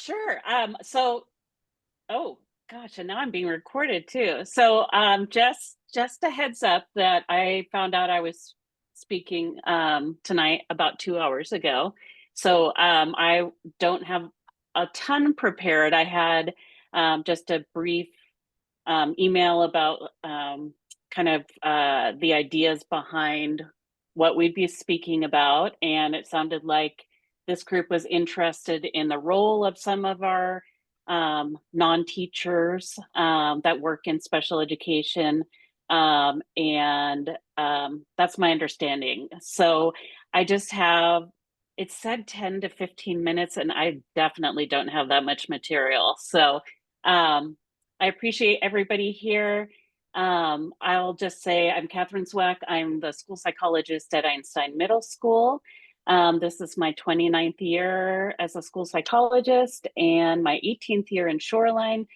Sure. Oh gosh, and now I'm being recorded too. Just a heads up that I found out I was speaking tonight about 2 hours ago. I don't have a ton prepared. I had just a brief email about kind of the ideas behind what we'd be speaking about. And it sounded like this group was interested in the role of some of our non-teachers that work in special education. That's my understanding. So I just have, it said 10 to 15 minutes, and I definitely don't have that much material. Um, I appreciate everybody here. I'll just say I'm Catherine Zweck. I'm the school psychologist at Einstein Middle School. This is my 29th year as a school psychologist and my 18th year in Shoreline.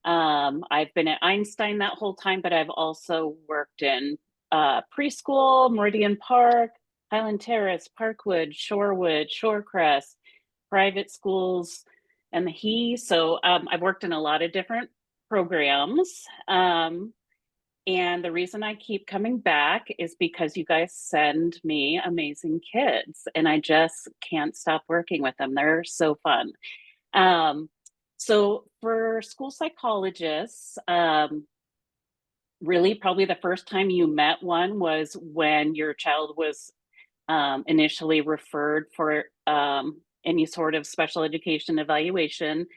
I've been at Einstein that whole time, but I've also worked in preschool, Meridian Park, Highland Terrace, Parkwood, Shorewood, Shorecrest, private schools, and the He. I've worked in a lot of different programs. And the reason I keep coming back is because you guys send me amazing kids, and I just can't stop working with them. They're so fun. Um, so for school psychologists, really probably the first time you met one was when your child was initially referred for any sort of special education evaluation.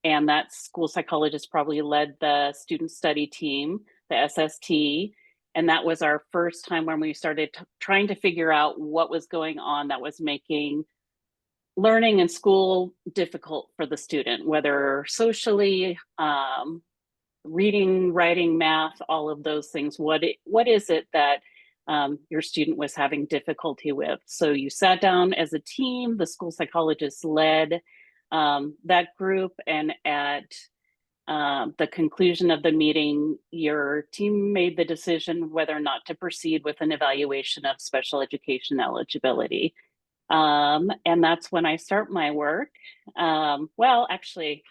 And that school psychologist probably led the student study team, the SST. And that was our first time when we started trying to figure out what was going on that was making learning in school difficult for the student, whether socially, reading, writing, math, all of those things. What is it that your student was having difficulty with? So you sat down as a team, the school psychologist led that group, and at the conclusion of the meeting, your team made the decision whether or not to proceed with an evaluation of special education eligibility. And that's when I start my work. Actually,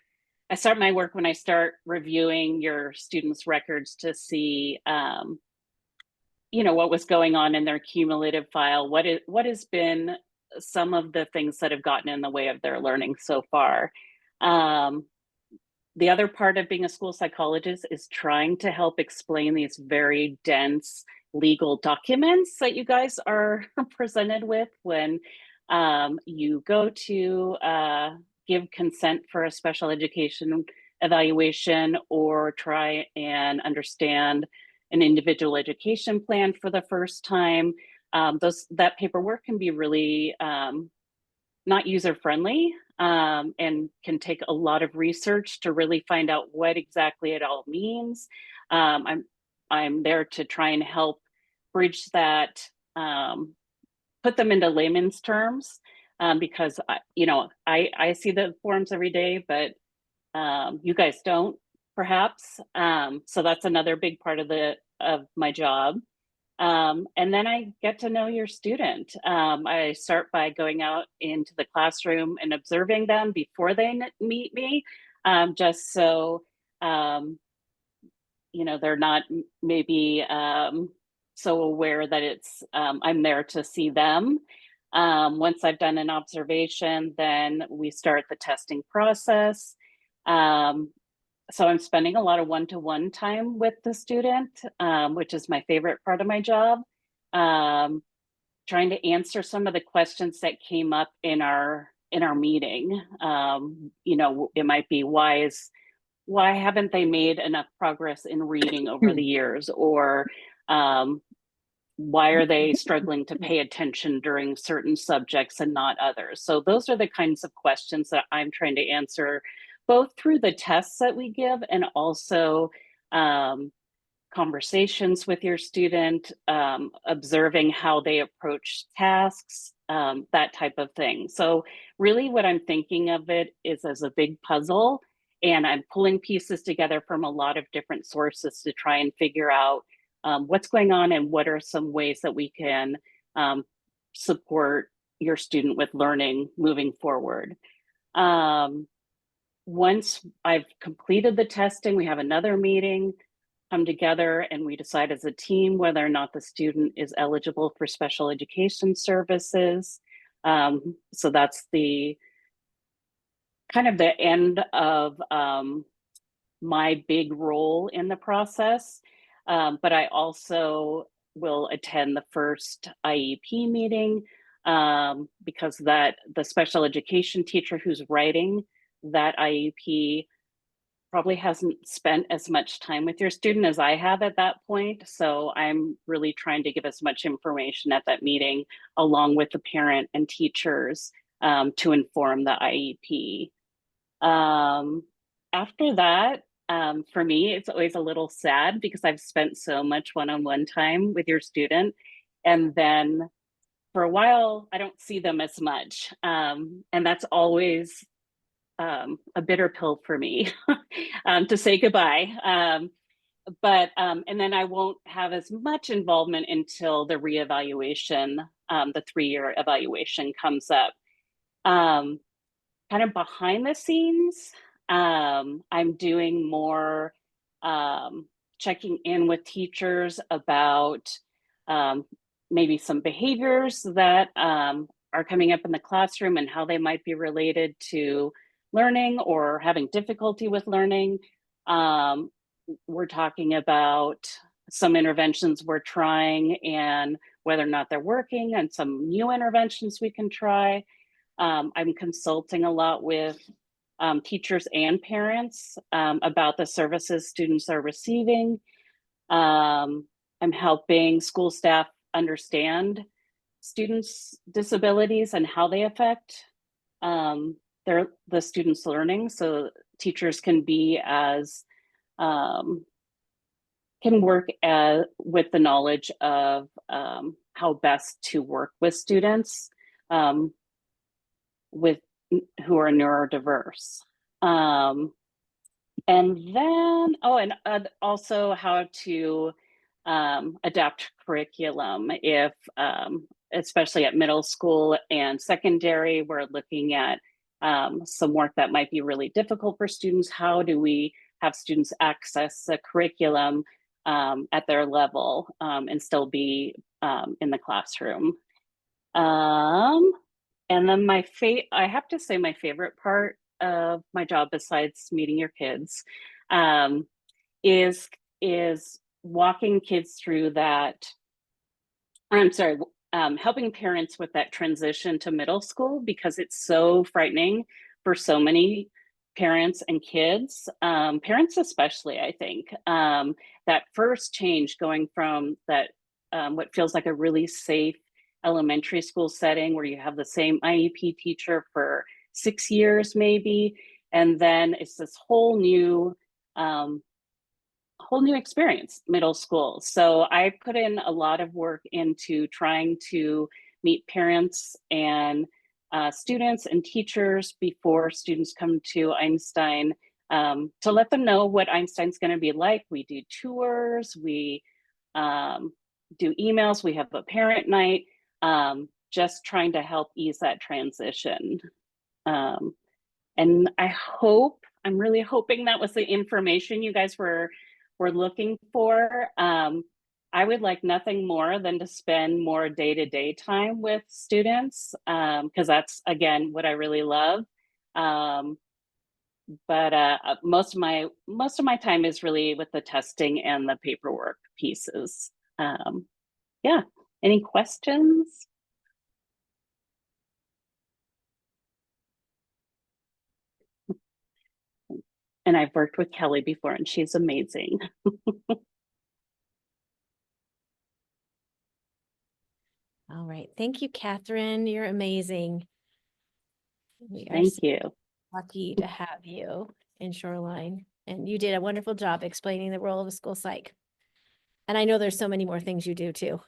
I start my work when I start reviewing your students' records to see, what was going on in their cumulative file. What has been some of the things that have gotten in the way of their learning so far. The other part of being a school psychologist is trying to help explain these very dense legal documents that you guys are presented with when you go to give consent for a special education evaluation or try and understand an individual education plan for the first time. That paperwork can be really not user friendly and can take a lot of research to really find out what exactly it all means. I'm there to try and help bridge that, put them into layman's terms, because I see the forms every day, but you guys don't, perhaps. So that's another big part of my job. And then I get to know your student. I start by going out into the classroom and observing them before they meet me, just so they're not maybe so aware that I'm there to see them. Once I've done an observation, then we start the testing process. So I'm spending a lot of one-to-one time with the student, which is my favorite part of my job. Trying to answer some of the questions that came up in our meeting. It might be why haven't they made enough progress in reading over the years, or why are they struggling to pay attention during certain subjects and not others? So those are the kinds of questions that I'm trying to answer, both through the tests that we give and also conversations with your student, observing how they approach tasks, that type of thing. So really what I'm thinking of it is as a big puzzle, and I'm pulling pieces together from a lot of different sources to try and figure out what's going on and what are some ways that we can support your student with learning moving forward. once I've completed the testing, we have another meeting, come together, and we decide as a team whether or not the student is eligible for special education services. So that's the kind of the end of my big role in the process. But I also will attend the first IEP meeting because the special education teacher who's writing that IEP probably hasn't spent as much time with your student as I have at that point. So I'm really trying to give as much information at that meeting along with the parent and teachers to inform the IEP. After that, for me, it's always a little sad because I've spent so much one-on-one time with your student. And then for a while, I don't see them as much. And that's always a bitter pill for me to say goodbye. And then I won't have as much involvement until the reevaluation, the 3-year evaluation comes up. Kind of behind the scenes, I'm doing more checking in with teachers about maybe some behaviors that are coming up in the classroom and how they might be related to learning or having difficulty with learning. We're talking about some interventions we're trying and whether or not they're working, and some new interventions we can try. I'm consulting a lot with teachers and parents about the services students are receiving. I'm helping school staff understand students' disabilities and how they affect the students' learning, so teachers can be as can work with the knowledge of how best to work with students with who are neurodiverse. And then, also how to adapt curriculum if, especially at middle school and secondary, we're looking at some work that might be really difficult for students. How do we have students access the curriculum at their level and still be in the classroom? And then I have to say my favorite part of my job, besides meeting your kids, is walking kids through that. I'm sorry, helping parents with that transition to middle school, because it's so frightening for so many parents and kids, parents especially, I think. That first change going from that, what feels like a really safe elementary school setting where you have the same IEP teacher for 6 years maybe, and then it's this whole new experience, middle school. So I put in a lot of work into trying to meet parents and students and teachers before students come to Einstein, to let them know what Einstein's going to be like. We do tours, we do emails, we have a parent night, just trying to help ease that transition. And I'm really hoping that was the information you guys were looking for. I would like nothing more than to spend more day-to-day time with students, because that's, again, what I really love. But most of my time is really with the testing and the paperwork pieces. Yeah, any questions? And I've worked with Kelly before, and she's amazing. All right. Thank you, Catherine. You're amazing. We are Thank you. lucky to have you in Shoreline. And you did a wonderful job explaining the role of a school psych. And I know there's so many more things you do too.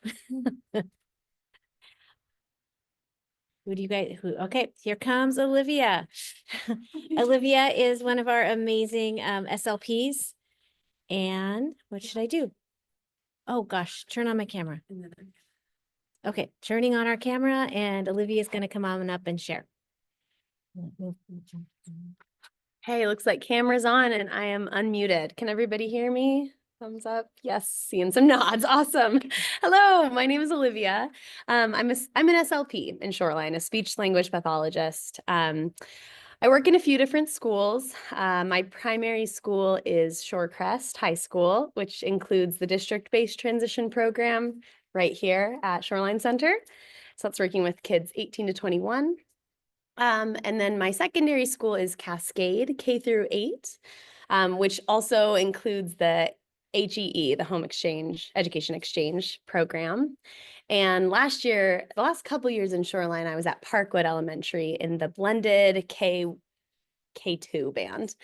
Okay, here comes Olivia. Olivia is one of our amazing SLPs. And what should I do? Oh gosh, turn on my camera. Okay, turning on our camera, and Olivia is going to come on up and share. Hey, looks like camera's on and I am unmuted. Can everybody hear me? Thumbs up. Yes, seeing some nods. Awesome. Hello, my name is Olivia. I'm an SLP in Shoreline, a speech language pathologist. I work in a few different schools. My primary school is Shorecrest High School, which includes the district-based transition program right here at Shoreline Center. So that's working with kids 18 to 21. And then my secondary school is Cascade K through 8, which also includes the HEE, the Home Exchange Education Exchange program. And last year, the last couple years in Shoreline, I was at Parkwood Elementary in the blended K2 band.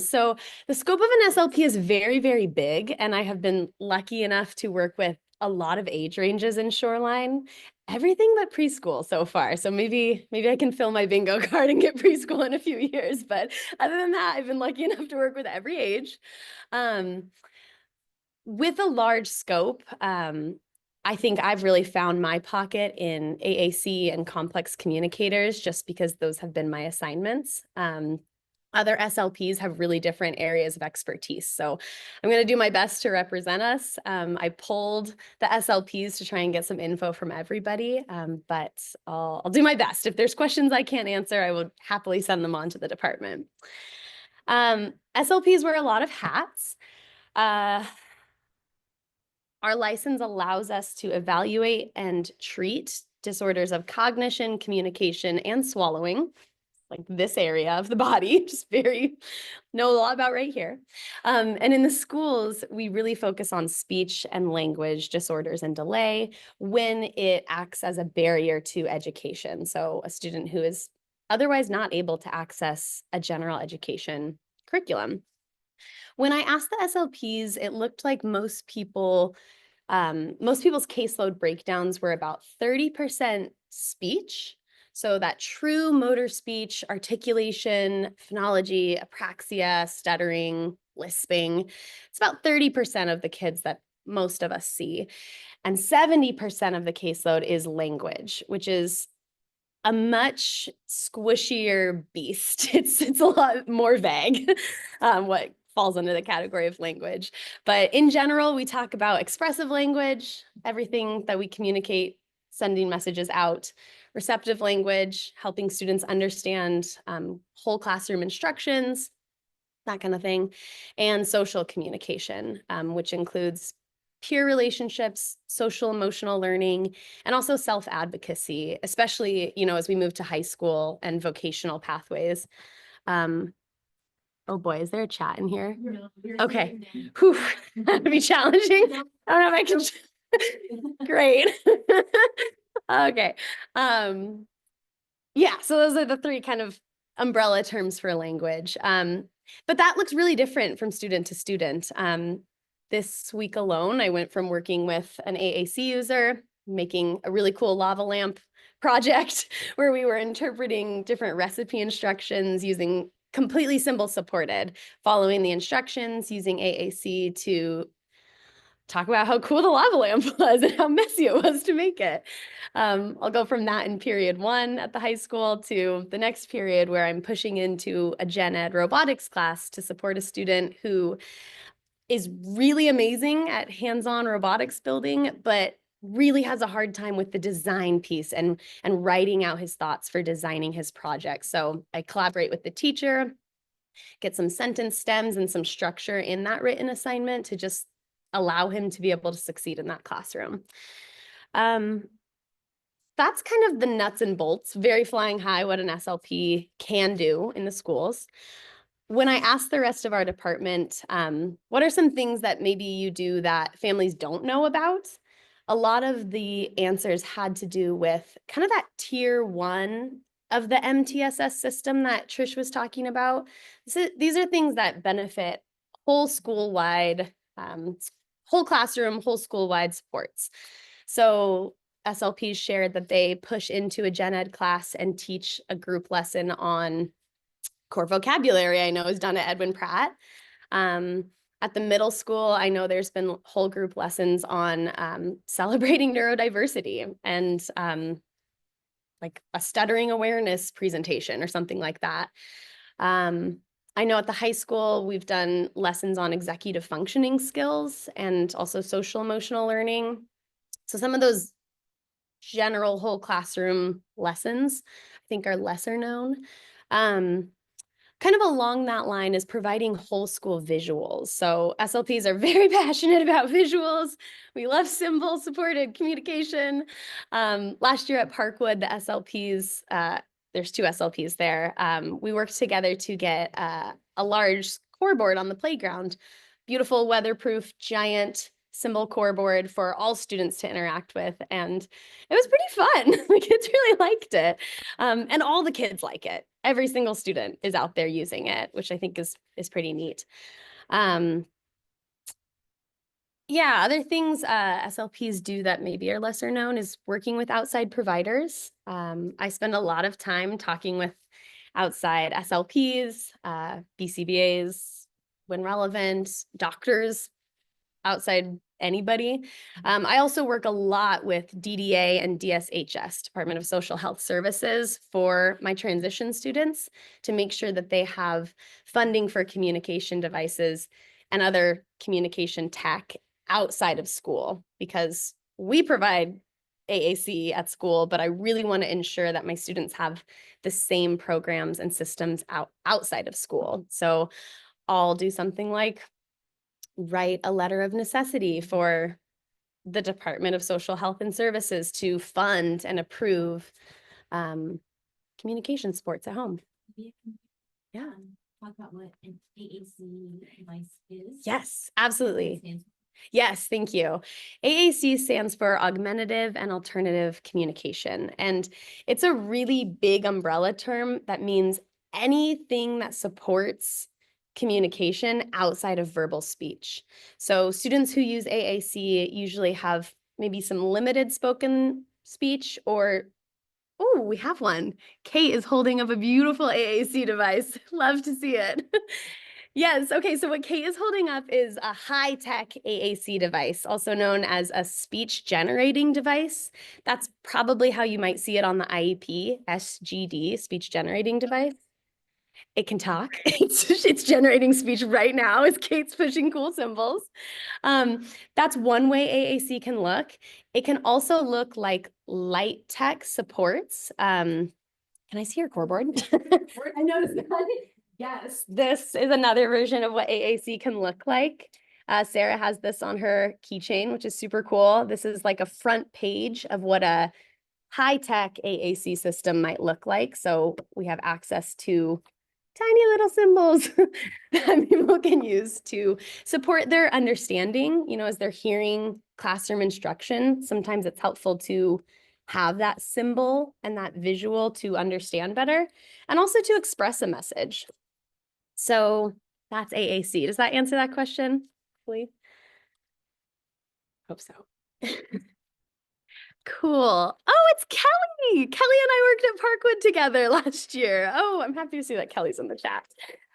So the scope of an SLP is very, very big, and I have been lucky enough to work with a lot of age ranges in Shoreline, everything but preschool so far. So maybe I can fill my bingo card and get preschool in a few years. But other than that, I've been lucky enough to work with every age. With a large scope, I think I've really found my pocket in AAC and complex communicators just because those have been my assignments. Other SLPs have really different areas of expertise. So I'm going to do my best to represent us. I pulled the SLPs to try and get some info from everybody, but I'll do my best. If there's questions I can't answer, I will happily send them on to the department. SLPs wear a lot of hats. Our license allows us to evaluate and treat disorders of cognition, communication, and swallowing, like this area of the body, just know a lot about right here. And in the schools, we really focus on speech and language disorders and delay when it acts as a barrier to education. So a student who is otherwise not able to access a general education curriculum. When I asked the SLPs, it looked like most people's caseload breakdowns were about 30% speech. So that true motor speech, articulation, phonology, apraxia, stuttering, lisping. It's about 30% of the kids that most of us see. And 70% of the caseload is language, which is a much squishier beast. It's a lot more vague, what falls under the category of language. But in general, we talk about expressive language, everything that we communicate, sending messages out, receptive language, helping students understand whole classroom instructions, that kind of thing, and social communication, which includes peer relationships, social emotional learning, and also self-advocacy, especially, as we move to high school and vocational pathways. Oh boy, is there a chat in here? No, okay. Whew. That'd be challenging. I don't know if I can. Great. Okay. Yeah, so those are the three kind of umbrella terms for language. But that looks really different from student to student. This week alone, I went from working with an AAC user, making a really cool lava lamp project where we were interpreting different recipe instructions using completely symbol supported, following the instructions, using AAC to talk about how cool the lava lamp was and how messy it was to make it. I'll go from that in period 1 at the high school to the next period where I'm pushing into a gen ed robotics class to support a student who is really amazing at hands-on robotics building, but really has a hard time with the design piece and writing out his thoughts for designing his project. So I collaborate with the teacher, get some sentence stems and some structure in that written assignment to just allow him to be able to succeed in that classroom. That's kind of the nuts and bolts, very flying high, what an SLP can do in the schools. When I asked the rest of our department, what are some things that maybe you do that families don't know about? A lot of the answers had to do with kind of that tier 1 of the MTSS system that Trish was talking about. These are things that benefit whole school-wide, whole classroom, whole school-wide supports. So SLPs shared that they push into a gen ed class and teach a group lesson on core vocabulary. I know is done at Edwin Pratt. At the middle school, I know there's been whole group lessons on celebrating neurodiversity and like a stuttering awareness presentation or something like that. I know at the high school, we've done lessons on executive functioning skills and also social emotional learning. So some of those general whole classroom lessons, I think, are lesser known. Kind of along that line is providing whole school visuals. So SLPs are very passionate about visuals. We love symbol supported communication. Last year at Parkwood, the SLPs, there's 2 SLPs there. We worked together to get a large scoreboard on the playground, beautiful weatherproof giant symbol core board for all students to interact with. And it was pretty fun. The kids really liked it. And all the kids like it. Every single student is out there using it, which I think is pretty neat. Yeah, other things SLPs do that maybe are lesser known is working with outside providers. I spend a lot of time talking with outside SLPs, BCBAs, when relevant, doctors, outside anybody. I also work a lot with DDA and DSHS, Department of Social Health Services, for my transition students to make sure that they have funding for communication devices and other communication tech outside of school, because we provide AAC at school, but I really want to ensure that my students have the same programs and systems outside of school. So I'll do something like write a letter of necessity for the Department of Social Health and Services to fund and approve communication sports at home. Yeah. Talk about what an AAC device is. Yes, absolutely. Yes, thank you. AAC stands for Augmentative and Alternative Communication, and it's a really big umbrella term that means anything that supports communication outside of verbal speech. So students who use AAC usually have maybe some limited spoken speech, or, oh, we have one. Kate is holding up a beautiful AAC device. Love to see it. Yes, okay, so what Kate is holding up is a high-tech AAC device, also known as a speech generating device. That's probably how you might see it on the IEP, SGD, speech generating device. It can talk. It's generating speech right now as Kate's pushing cool symbols. That's one way AAC can look. It can also look like light tech supports. Can I see your core board? I noticed that. Yes, this is another version of what AAC can look like. Sarah has this on her keychain, which is super cool. This is like a front page of what a high-tech AAC system might look like. So we have access to tiny little symbols that people can use to support their understanding, as they're hearing classroom instruction. Sometimes it's helpful to have that symbol and that visual to understand better, and also to express a message. So that's AAC. Does that answer that question, please? Hope so. Cool. Oh, it's Kelly. Kelly and I worked at Parkwood together last year. Oh, I'm happy to see that Kelly's in the chat.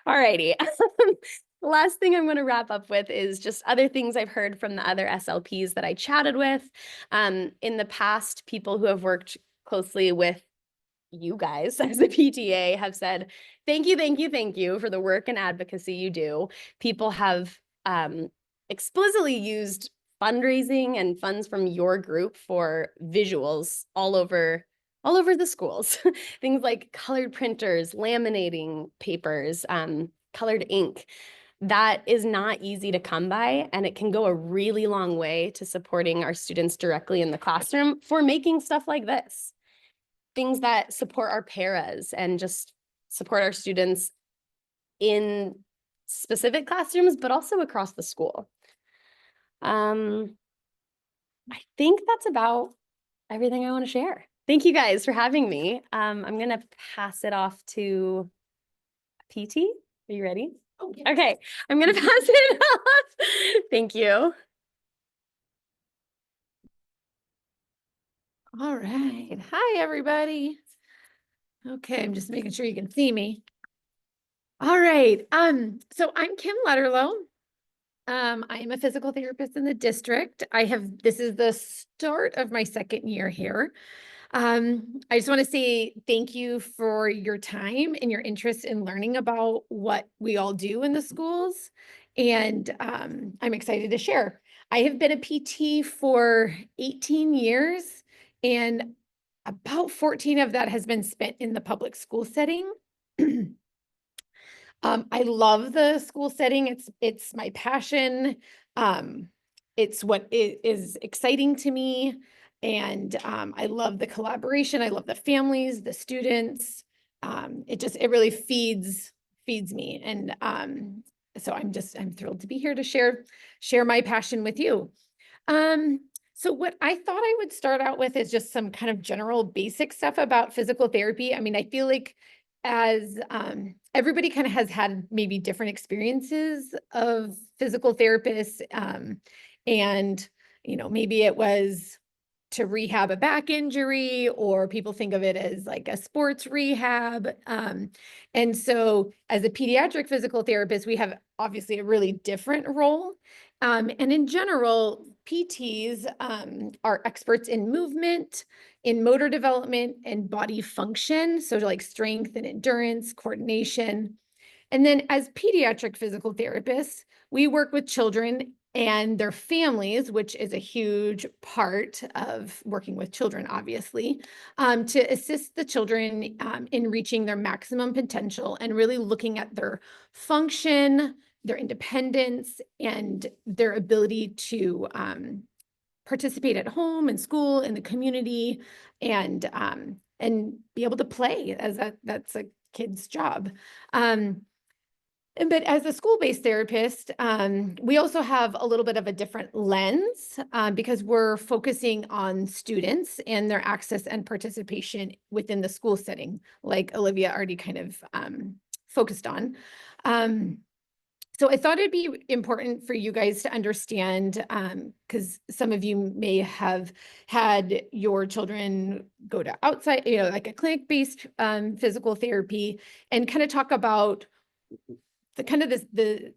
All righty. The last thing I'm going to wrap up with is just other things I've heard from the other SLPs that I chatted with. In the past, people who have worked closely with you guys as a PTA have said, thank you for the work and advocacy you do. People have explicitly used fundraising and funds from your group for visuals all over the schools. Things like colored printers, laminating papers, colored ink. That is not easy to come by, and it can go a really long way to supporting our students directly in the classroom for making stuff like this. Things that support our paras and just support our students in specific classrooms, but also across the school. I think that's about everything I want to share. Thank you guys for having me. I'm going to pass it off to PT. Are you ready? Okay, I'm going to pass it off. Thank you. All right. Hi, everybody. Okay, I'm just making sure you can see me. All right. So I'm Kim Letterlow. I am a physical therapist in the district. This is the start of my second year here. I just want to say thank you for your time and your interest in learning about what we all do in the schools. And I'm excited to share. I have been a PT for 18 years, and about 14 of that has been spent in the public school setting. I love the school setting. It's my passion. It's what is exciting to me. And I love the collaboration. I love the families, the students. It really feeds me. And so I'm thrilled to be here to share my passion with you. So what I thought I would start out with is just some kind of general basic stuff about physical therapy. I mean, I feel like as everybody kind of has had maybe different experiences of physical therapists, and maybe it was to rehab a back injury, or people think of it as like a sports rehab. And so as a pediatric physical therapist, we have obviously a really different role. And in general, PTs are experts in movement, in motor development, and body function. So like strength and endurance, coordination. And then as pediatric physical therapists, we work with children and their families, which is a huge part of working with children, obviously, to assist the children in reaching their maximum potential and really looking at their function, their independence, and their ability to participate at home and school, in the community, and be able to play, as that's a kid's job. But as a school-based therapist, we also have a little bit of a different lens because we're focusing on students and their access and participation within the school setting, like Olivia already kind of focused on. So I thought it'd be important for you guys to understand, because some of you may have had your children go to outside, like a clinic-based physical therapy, and kind of talk about the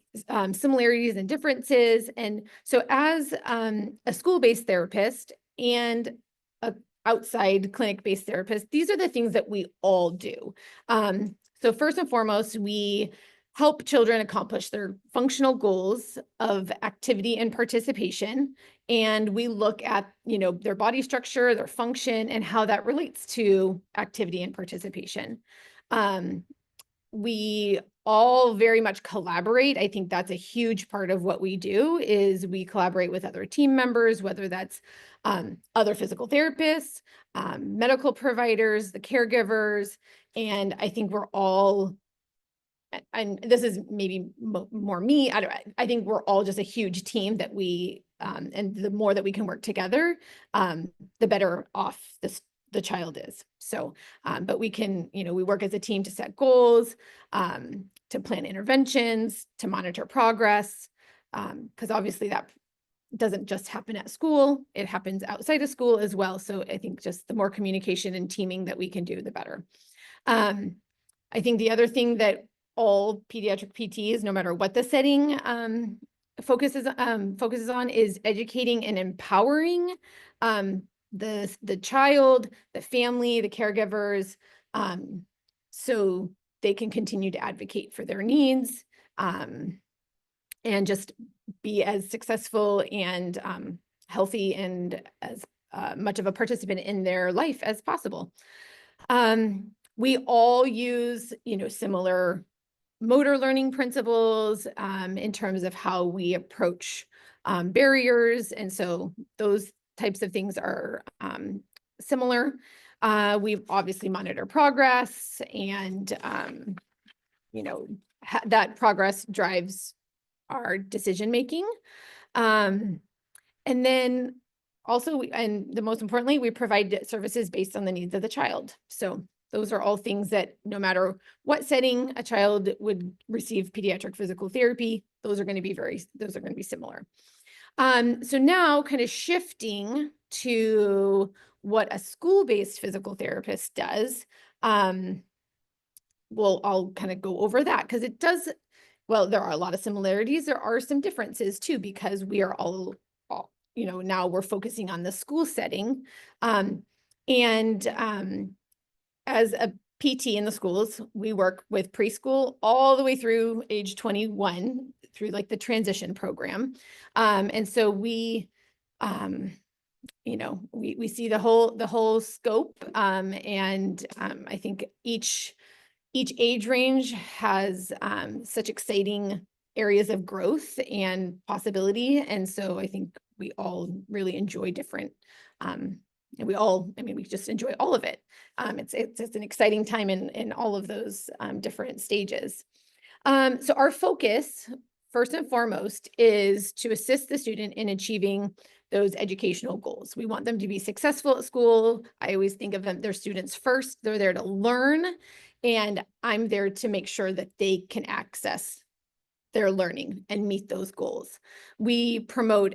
similarities and differences. And so as a school-based therapist and a outside clinic-based therapist, these are the things that we all do. So first and foremost, we help children accomplish their functional goals of activity and participation. And we look at, their body structure, their function, and how that relates to activity and participation. We all very much collaborate. I think that's a huge part of what we do, is we collaborate with other team members, whether that's other physical therapists, medical providers, the caregivers. And I think we're all, and this is maybe more me, I think we're all just a huge team that we, and the more that we can work together, the better off the child is. So, but we can, we work as a team to set goals, to plan interventions, to monitor progress, because obviously that doesn't just happen at school, it happens outside of school as well. So I think just the more communication and teaming that we can do, the better. I think the other thing that all pediatric PTs, no matter what the setting, focuses on is educating and empowering the child, the family, the caregivers, so they can continue to advocate for their needs, and just be as successful and healthy and as much of a participant in their life as possible. We all use, similar motor learning principles in terms of how we approach barriers. And so those types of things are similar. We've obviously monitor progress, and that progress drives our decision making. And then also, and the most importantly, we provide services based on the needs of the child. So those are all things that no matter what setting a child would receive pediatric physical therapy, those are going to be similar. So now kind of shifting to what a school-based physical therapist does. I'll kind of go over that, because it does, well, there are a lot of similarities. There are some differences too, because we are all now we're focusing on the school setting. And as a PT in the schools, we work with preschool all the way through age 21 through like the transition program. And so we, we see the whole scope. And I think each age range has such exciting areas of growth and possibility. And so I think we all really enjoy different, and we just enjoy all of it. It's an exciting time in all of those different stages. So our focus, first and foremost, is to assist the student in achieving those educational goals. We want them to be successful at school. I always think of them, they're students first. They're there to learn, and I'm there to make sure that they can access their learning and meet those goals. We promote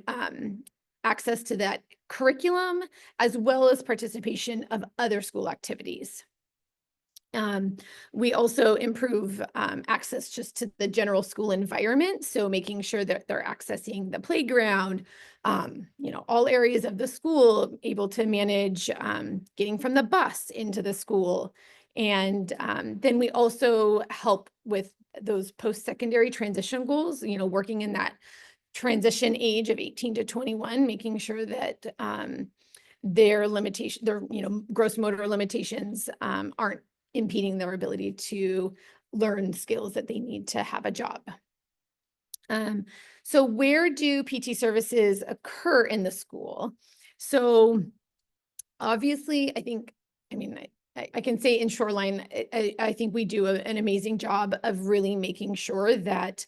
access to that curriculum as well as participation of other school activities. We also improve access just to the general school environment. So making sure that they're accessing the playground, all areas of the school, able to manage getting from the bus into the school. And then we also help with those post-secondary transition goals, working in that transition age of 18 to 21, making sure that their gross motor limitations aren't impeding their ability to learn skills that they need to have a job. So where do PT services occur in the school? So obviously, I can say in Shoreline, I think we do an amazing job of really making sure that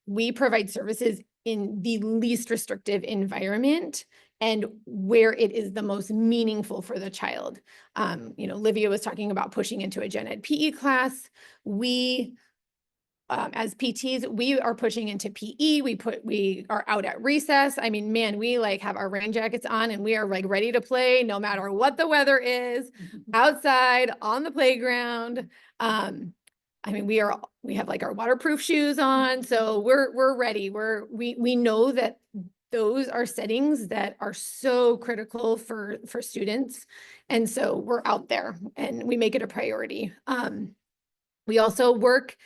we provide services in the least restrictive environment and where it is the most meaningful for the child. Olivia was talking about pushing into a gen ed PE class. We, as PTs, we are pushing into PE. We are out at recess. We like have our rain jackets on and we are like ready to play no matter what the weather is, outside on the playground. We have like our waterproof shoes on, so we're ready. We know that those are settings that are so critical for students, and so we're out there and we make it a priority. We also work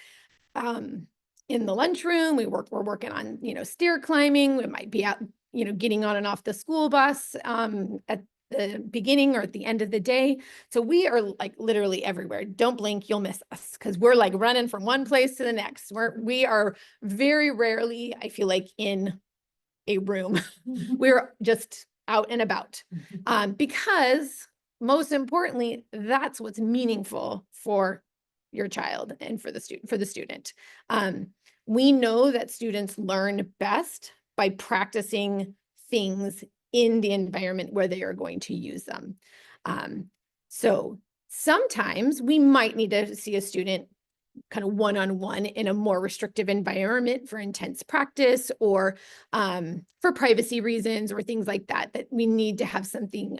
in the lunchroom. We're working on stair climbing. We might be out getting on and off the school bus at the beginning or at the end of the day. So we are like literally everywhere. Don't blink, you'll miss us, because we're like running from one place to the next. We are very rarely, I feel like, in a room. We're just out and about, because most importantly, that's what's meaningful for your child and for the student. We know that students learn best by practicing things in the environment where they are going to use them. So sometimes we might need to see a student kind of one-on-one in a more restrictive environment for intense practice or for privacy reasons or things like that, that we need to have something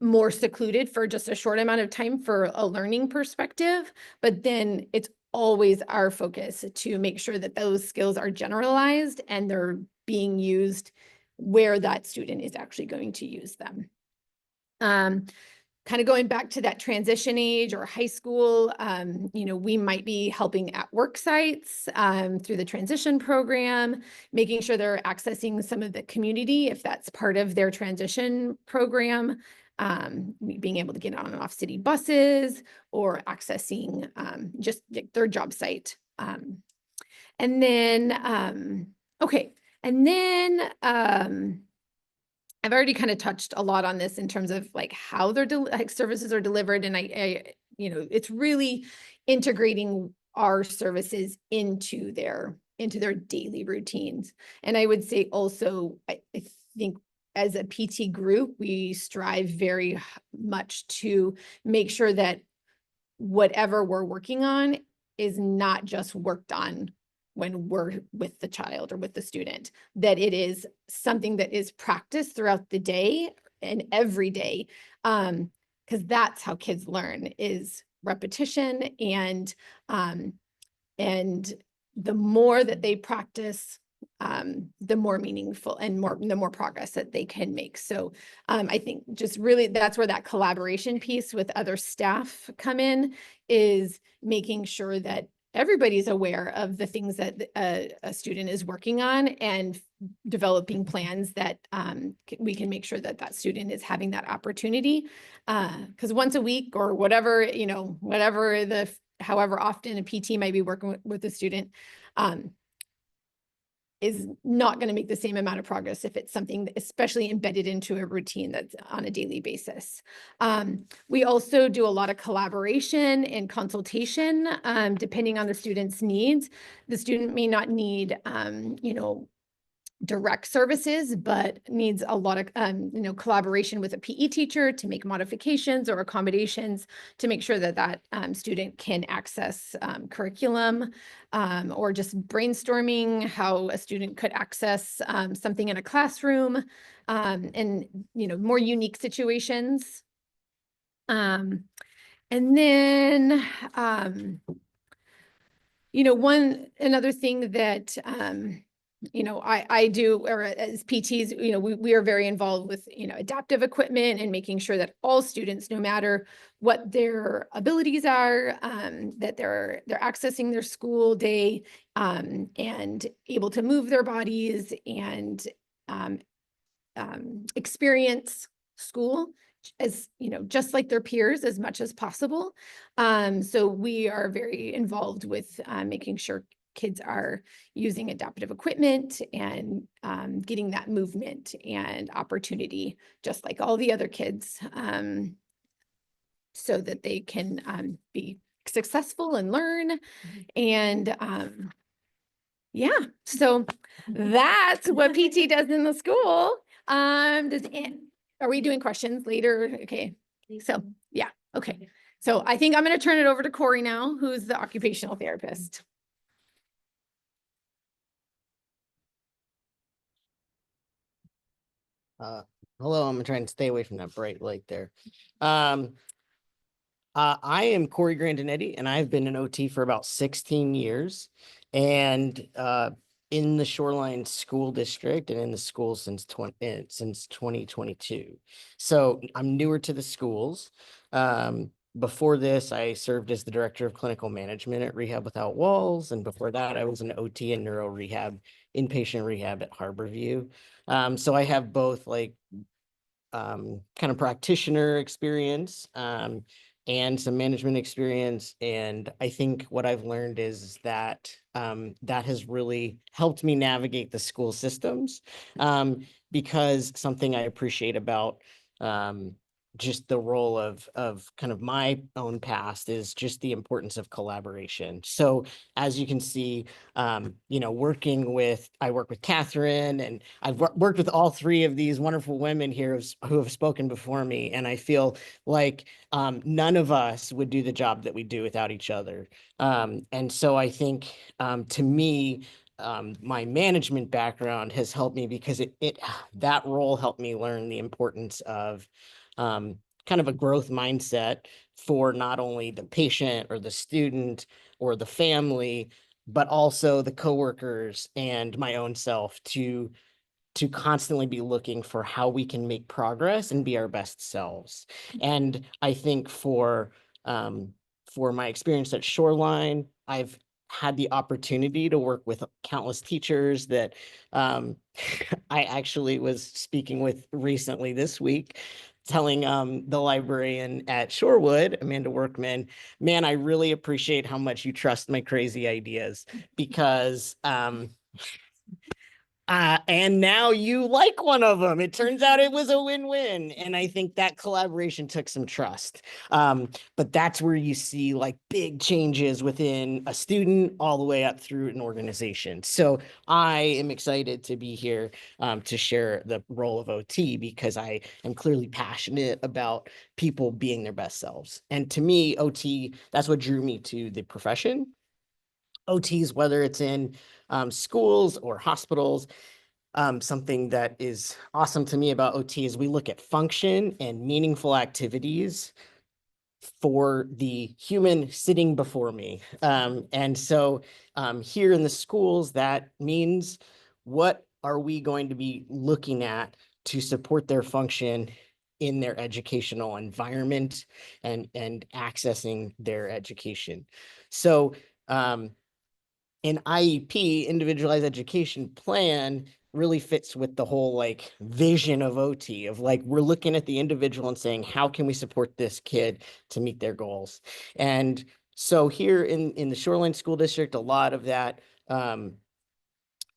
more secluded for just a short amount of time for a learning perspective. But then it's always our focus to make sure that those skills are generalized and they're being used where that student is actually going to use them. Kind of going back to that transition age or high school, we might be helping at work sites through the transition program, making sure they're accessing some of the community if that's part of their transition program, being able to get on and off city buses or accessing just their job site. And then I've already kind of touched a lot on this in terms of like how their services are delivered. And it's really integrating our services into their daily routines. And I would say also, I think as a PT group, we strive very much to make sure that whatever we're working on is not just worked on when we're with the child or with the student, that it is something that is practiced throughout the day and every day. Because that's how kids learn, is repetition. And the more that they practice the more meaningful and the more progress that they can make. So I think just really that's where that collaboration piece with other staff come in, is making sure that everybody's aware of the things that a student is working on, and developing plans that we can make sure that that student is having that opportunity. Because once a week or whatever, however often a PT might be working with a student, is not going to make the same amount of progress if it's something especially embedded into a routine that's on a daily basis. We also do a lot of collaboration and consultation, depending on the student's needs. The student may not need, direct services, but needs a lot of, collaboration with a PE teacher to make modifications or accommodations to make sure that that student can access curriculum, or just brainstorming how a student could access something in a classroom, and, more unique situations. And then, another thing that, I do, or as PTs, we are very involved with, adaptive equipment and making sure that all students, no matter what their abilities are, that they're accessing their school day, and able to move their bodies and experience school as, just like their peers as much as possible. So we are very involved with making sure kids are using adaptive equipment and getting that movement and opportunity, just like all the other kids, so that they can be successful and learn. And yeah, so that's what PT does in the school. Are we doing questions later? Okay, so yeah, okay. So I think I'm going to turn it over to Corey now, who's the occupational therapist. Hello, I'm trying to stay away from that bright light there. I am Corey Grandinetti, and I've been an OT for about 16 years, and in the Shoreline School District and in the school since 2022. So I'm newer to the schools. Before this, I served as the director of clinical management at Rehab Without Walls, and before that, I was an OT and neuro rehab, inpatient rehab at Harborview. So I have both like kind of practitioner experience and some management experience. And I think what I've learned is that that has really helped me navigate the school systems, because something I appreciate about just the role of kind of my own past is just the importance of collaboration. So as you can see, I work with Catherine, and I've worked with all three of these wonderful women here who have spoken before me. And I feel like none of us would do the job that we do without each other. And so I think to me, my management background has helped me because that role helped me learn the importance of kind of a growth mindset for not only the patient or the student or the family, but also the coworkers and my own self to constantly be looking for how we can make progress and be our best selves. And I think for my experience at Shoreline, I've had the opportunity to work with countless teachers that I actually was speaking with recently this week, telling the librarian at Shorewood, Amanda Workman, man, I really appreciate how much you trust my crazy ideas, because and now you like one of them. It turns out it was a win-win. And I think that collaboration took some trust. But that's where you see like big changes within a student all the way up through an organization. So I am excited to be here to share the role of OT, because I am clearly passionate about people being their best selves. And to me, OT, that's what drew me to the profession. OTs, whether it's in schools or hospitals, something that is awesome to me about OT is we look at function and meaningful activities for the human sitting before me. And so here in the schools, that means what are we going to be looking at to support their function in their educational environment and accessing their education. So an IEP, individualized education plan, really fits with the whole like vision of OT of like, we're looking at the individual and saying, how can we support this kid to meet their goals? And so here in the Shoreline School District, a lot of that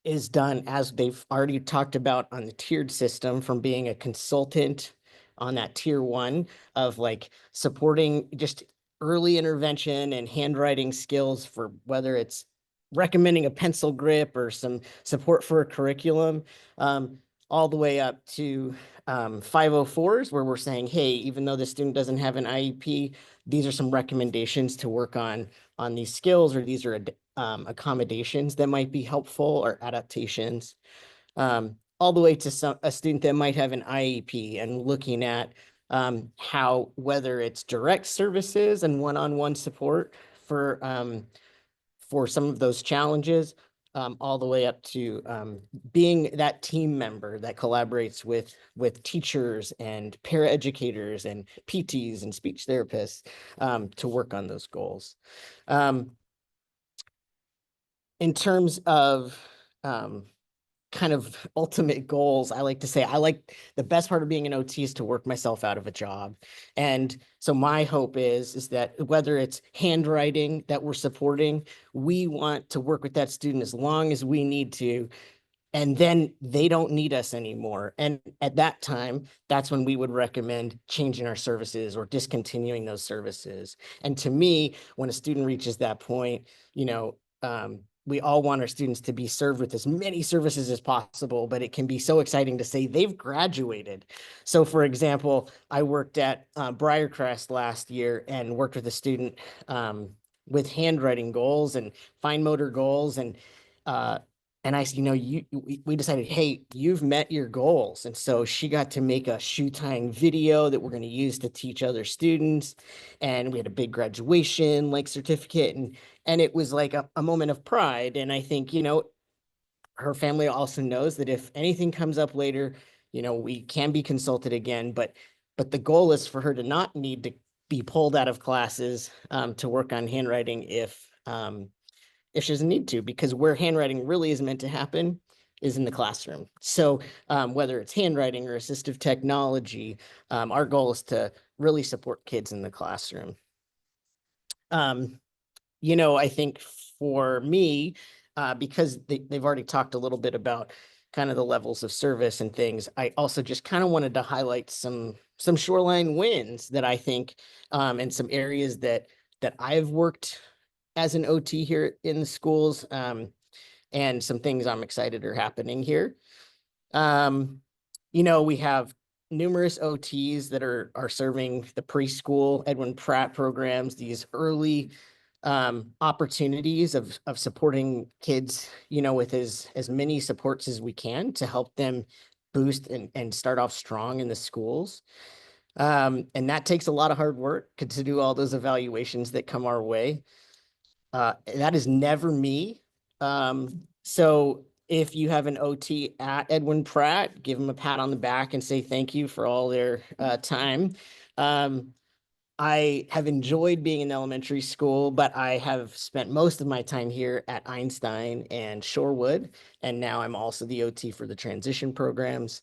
is done as they've already talked about on the tiered system, from being a consultant on that tier 1 of like supporting just early intervention and handwriting skills, for whether it's recommending a pencil grip or some support for a curriculum, all the way up to 504s, where we're saying, hey, even though the student doesn't have an IEP, these are some recommendations to work on these skills, or these are accommodations that might be helpful, or adaptations, all the way to a student that might have an IEP, and looking at how, whether it's direct services and one-on-one support for some of those challenges, all the way up to being that team member that collaborates with teachers and paraeducators and PTs and speech therapists to work on those goals. In terms of kind of ultimate goals, I like to say, the best part of being an OT is to work myself out of a job. And so my hope is that whether it's handwriting that we're supporting, we want to work with that student as long as we need to, and then they don't need us anymore. And at that time, that's when we would recommend changing our services or discontinuing those services. And to me, when a student reaches that point, we all want our students to be served with as many services as possible, but it can be so exciting to say they've graduated. So for example, I worked at Briarcrest last year and worked with a student with handwriting goals and fine motor goals, and I said, we decided, hey, you've met your goals. And so she got to make a shoe tying video that we're going to use to teach other students. And we had a big graduation like certificate, and it was like a moment of pride. And I think, her family also knows that if anything comes up later, we can be consulted again, but the goal is for her to not need to be pulled out of classes to work on handwriting if she doesn't need to, because where handwriting really is meant to happen is in the classroom. So whether it's handwriting or assistive technology, our goal is to really support kids in the classroom. I think for me, because they've already talked a little bit about kind of the levels of service and things, I also just kind of wanted to highlight some Shoreline wins that I think, and some areas that I've worked as an OT here in the schools, and some things I'm excited are happening here. We have numerous OTs that are serving the preschool Edwin Pratt programs, these early opportunities of supporting kids, with as many supports as we can to help them boost and start off strong in the schools. And that takes a lot of hard work to do all those evaluations that come our way. That is never me. So if you have an OT at Edwin Pratt, give them a pat on the back and say thank you for all their time. I have enjoyed being in elementary school, but I have spent most of my time here at Einstein and Shorewood, and now I'm also the OT for the transition programs.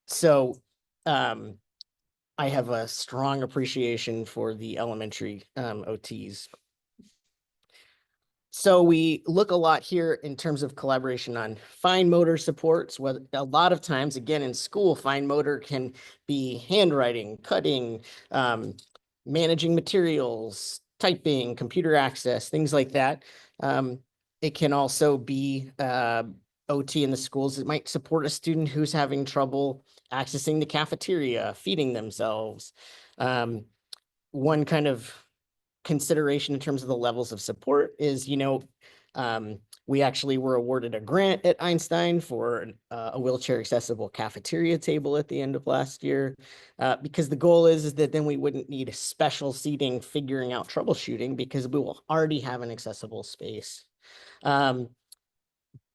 So I have a strong appreciation for the elementary OTs. So we look a lot here in terms of collaboration on fine motor supports. Whether a lot of times, again, in school, fine motor can be handwriting, cutting, managing materials, typing, computer access, things like that. It can also be OT in the schools. It might support a student who's having trouble accessing the cafeteria, feeding themselves. One kind of consideration in terms of the levels of support is, we actually were awarded a grant at Einstein for a wheelchair accessible cafeteria table at the end of last year, because the goal is that then we wouldn't need special seating figuring out troubleshooting, because we will already have an accessible space.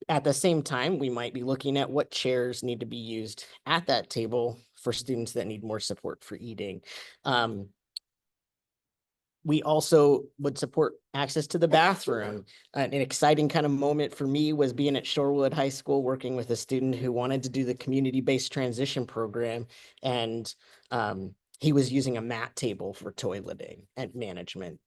At the same time, we might be looking at what chairs need to be used at that table for students that need more support for eating. We also would support access to the bathroom. An exciting kind of moment for me was being at Shorewood High School, working with a student who wanted to do the community-based transition program. And he was using a mat table for toileting and management.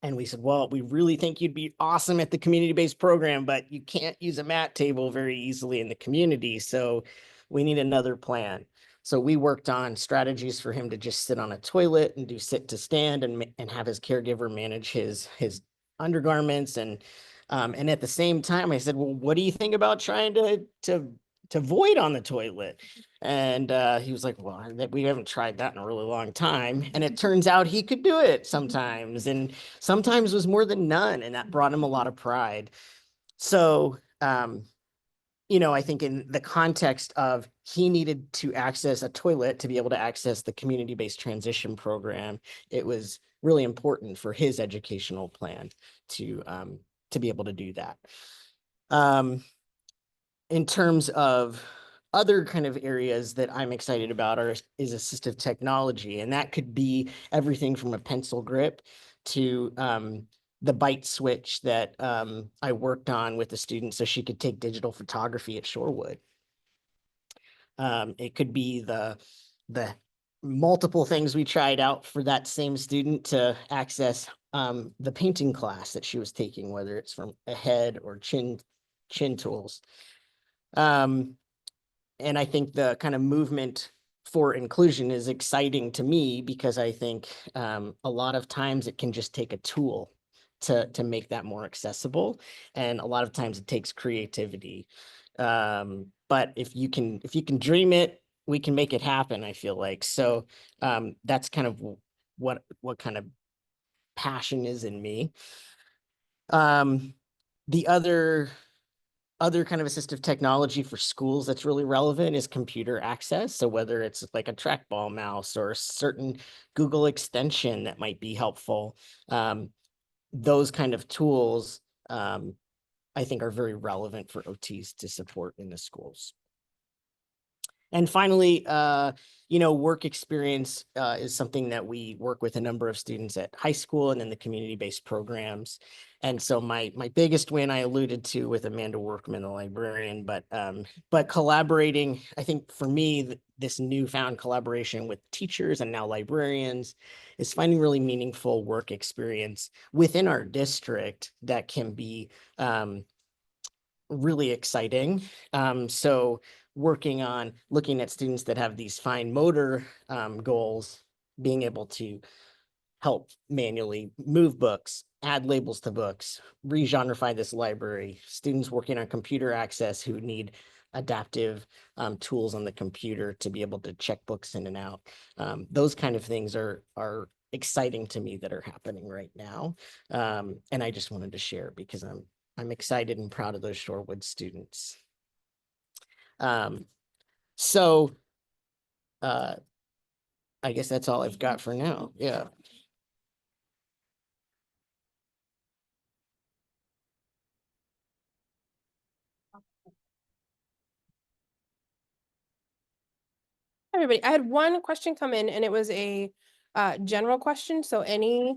And we said, well, we really think you'd be awesome at the community-based program, but you can't use a mat table very easily in the community. So we need another plan. So we worked on strategies for him to just sit on a toilet and do sit to stand and have his caregiver manage his undergarments. And at the same time, I said, well, what do you think about trying to void on the toilet? And he was like, well, we haven't tried that in a really long time. And it turns out he could do it sometimes. And sometimes was more than none. And that brought him a lot of pride. So, you know, I think in the context of he needed to access a toilet to be able to access the community-based transition program, it was really important for his educational plan to be able to do that. In terms of other kind of areas that I'm excited about is assistive technology. And that could be everything from a pencil grip to the bite switch that I worked on with the student so she could take digital photography at Shorewood. It could be the multiple things we tried out for that same student to access the painting class that she was taking, whether it's from a head or chin tools. And I think the kind of movement for inclusion is exciting to me because I think a lot of times it can just take a tool to make that more accessible. And a lot of times it takes creativity. But if you can dream it, we can make it happen, I feel like. So that's kind of what kind of passion is in me. The other kind of assistive technology for schools that's really relevant is computer access. So whether it's like a trackball mouse or a certain Google extension that might be helpful, those kind of tools, I think are very relevant for OTs to support in the schools. And finally, you know, work experience is something that we work with a number of students at high school and in the community-based programs. And so my biggest win I alluded to with Amanda Workman, the librarian, but collaborating, I think for me, this newfound collaboration with teachers and now librarians is finding really meaningful work experience within our district that can be really exciting. So working on looking at students that have these fine motor goals, being able to help manually move books, add labels to books, re-genreify this library, students working on computer access who need adaptive tools on the computer to be able to check books in and out. Those kind of things are exciting to me that are happening right now. And I just wanted to share because I'm excited and proud of those Shorewood students. So I guess that's all I've got for now. Yeah. Everybody, I had one question come in and it was a general question. So any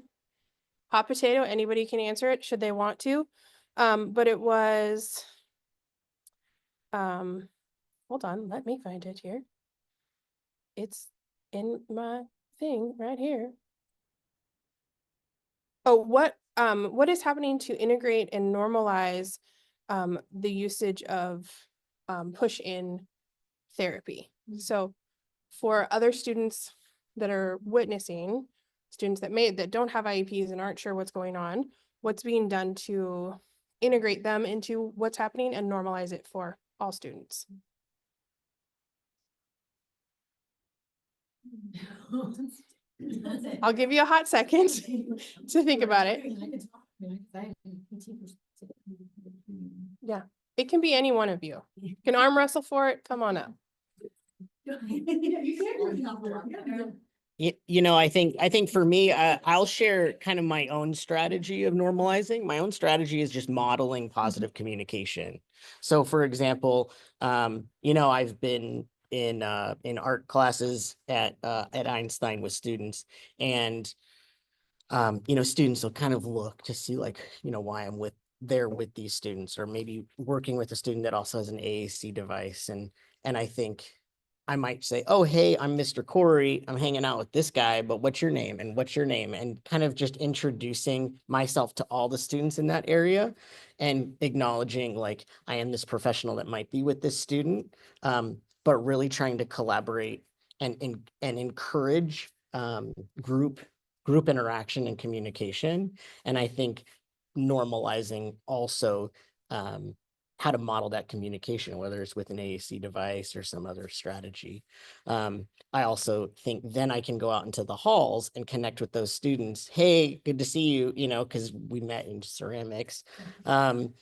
hot potato, anybody can answer it should they want to. But it was, hold on, let me find it here. It's in my thing right here. Oh, what is happening to integrate and normalize the usage of push-in therapy? So for other students that are witnessing, students that don't have IEPs and aren't sure what's going on, what's being done to integrate them into what's happening and normalize it for all students? I'll give you a hot second to think about it. Yeah, it can be any one of you. You can arm wrestle for it. Come on up. I think for me, I'll share kind of my own strategy of normalizing. My own strategy is just modeling positive communication. So for example, I've been in art classes at Einstein with students, and students will kind of look to see like, why I'm there with these students, or maybe working with a student that also has an AAC device. And I think I might say, oh, hey, I'm Mr. Corey. I'm hanging out with this guy, but what's your name? And what's your name? And kind of just introducing myself to all the students in that area and acknowledging like I am this professional that might be with this student, but really trying to collaborate and encourage group interaction and communication. And I think normalizing also how to model that communication, whether it's with an AAC device or some other strategy. I also think then I can go out into the halls and connect with those students. Hey, good to see you, because we met in ceramics. And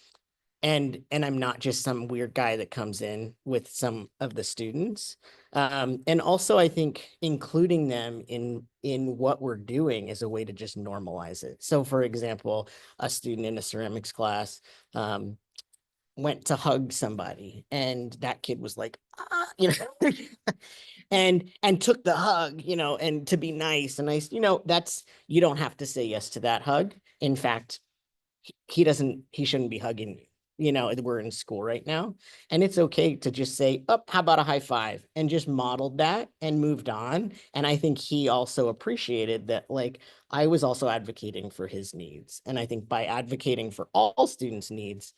I'm not just some weird guy that comes in with some of the students. And also I think including them in what we're doing is a way to just normalize it. So for example, a student in a ceramics class went to hug somebody, and that kid was like, and took the hug, and to be nice and nice, that's, you don't have to say yes to that hug. In fact, he shouldn't be hugging you. We're in school right now, and it's okay to just say, oh, how about a high five, and just modeled that and moved on. And I think he also appreciated that, like, I was also advocating for his needs. And I think by advocating for all students' needs,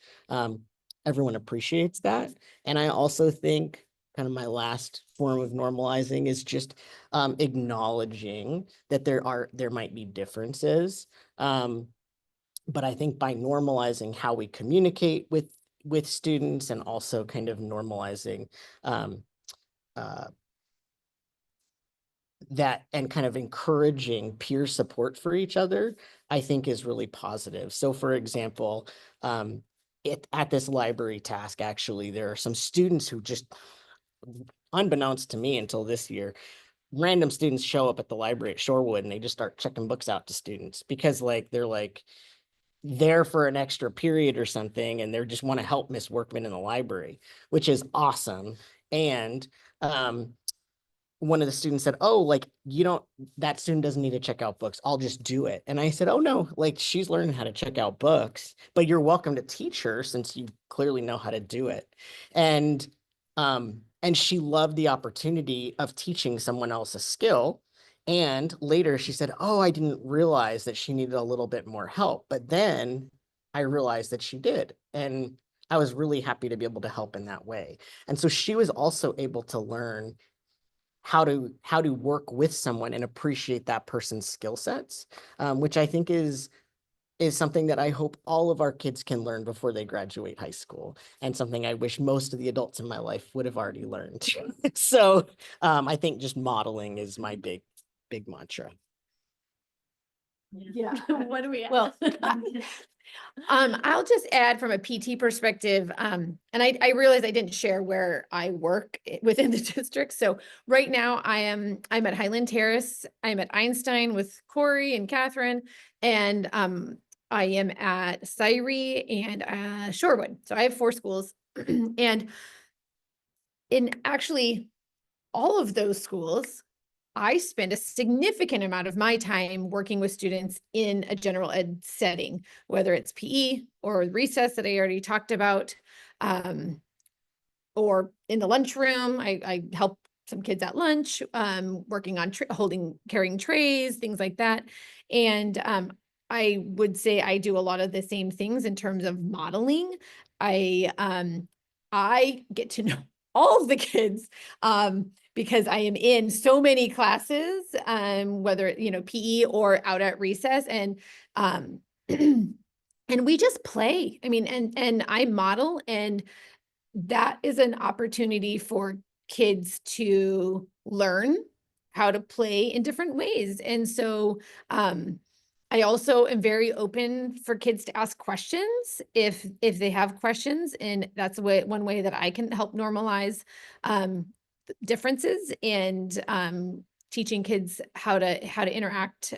everyone appreciates that. And I also think kind of my last form of normalizing is just acknowledging that there might be differences. But I think by normalizing how we communicate with students, and also kind of normalizing uh, that, and kind of encouraging peer support for each other, I think is really positive. So for example, at this library task, actually, there are some students who just, unbeknownst to me until this year, random students show up at the library at Shorewood and they just start checking books out to students because like they're like there for an extra period or something, and they just want to help Miss Workman in the library, which is awesome. And one of the students said, oh, like, that student doesn't need to check out books, I'll just do it. And I said, oh no, like, she's learning how to check out books, but you're welcome to teach her since you clearly know how to do it. And she loved the opportunity of teaching someone else a skill. And later she said, oh, I didn't realize that she needed a little bit more help, but then I realized that she did. And I was really happy to be able to help in that way. And so she was also able to learn how to work with someone and appreciate that person's skill sets, which I think is something that I hope all of our kids can learn before they graduate high school, and something I wish most of the adults in my life would have already learned. So I think just modeling is my big mantra. Yeah. What do we? Well, I'll just add from a PT perspective, and I realize I didn't share where I work within the district. So right now I'm at Highland Terrace. I'm at Einstein with Corey and Catherine, and I am at Syrie and Shorewood. So I have 4 schools, and in actually all of those schools, I spend a significant amount of my time working with students in a general ed setting, whether it's PE or recess that I already talked about, or in the lunchroom. I help some kids at lunch, working on carrying trays, things like that. And I would say I do a lot of the same things in terms of modeling. I get to know all of the kids, because I am in so many classes, whether, PE or out at recess, and and we just play. I mean, and I model, and that is an opportunity for kids to learn how to play in different ways. And so I also am very open for kids to ask questions if they have questions, and that's one way that I can help normalize differences and teaching kids how to interact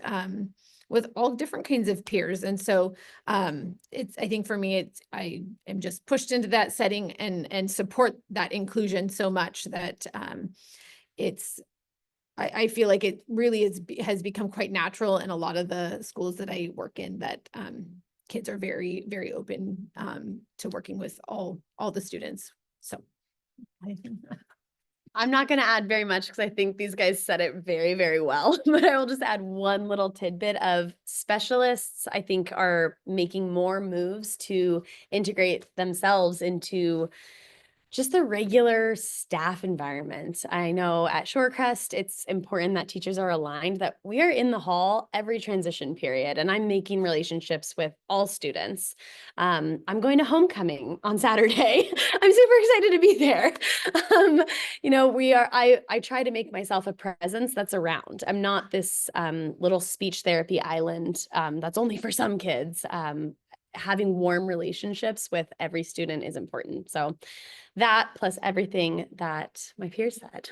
with all different kinds of peers. And so I think for me, I am just pushed into that setting and support that inclusion so much that I feel like it really has become quite natural in a lot of the schools that I work in, that kids are very, very open to working with all the students. So I'm not going to add very much because I think these guys said it very, very well, but I will just add one little tidbit of specialists, I think, are making more moves to integrate themselves into just the regular staff environment. I know at Shorecrest, it's important that teachers are aligned, that we are in the hall every transition period, and I'm making relationships with all students. I'm going to homecoming on Saturday. I'm super excited to be there. You know, I try to make myself a presence that's around. I'm not this little speech therapy island that's only for some kids. Having warm relationships with every student is important. So that plus everything that my peers said.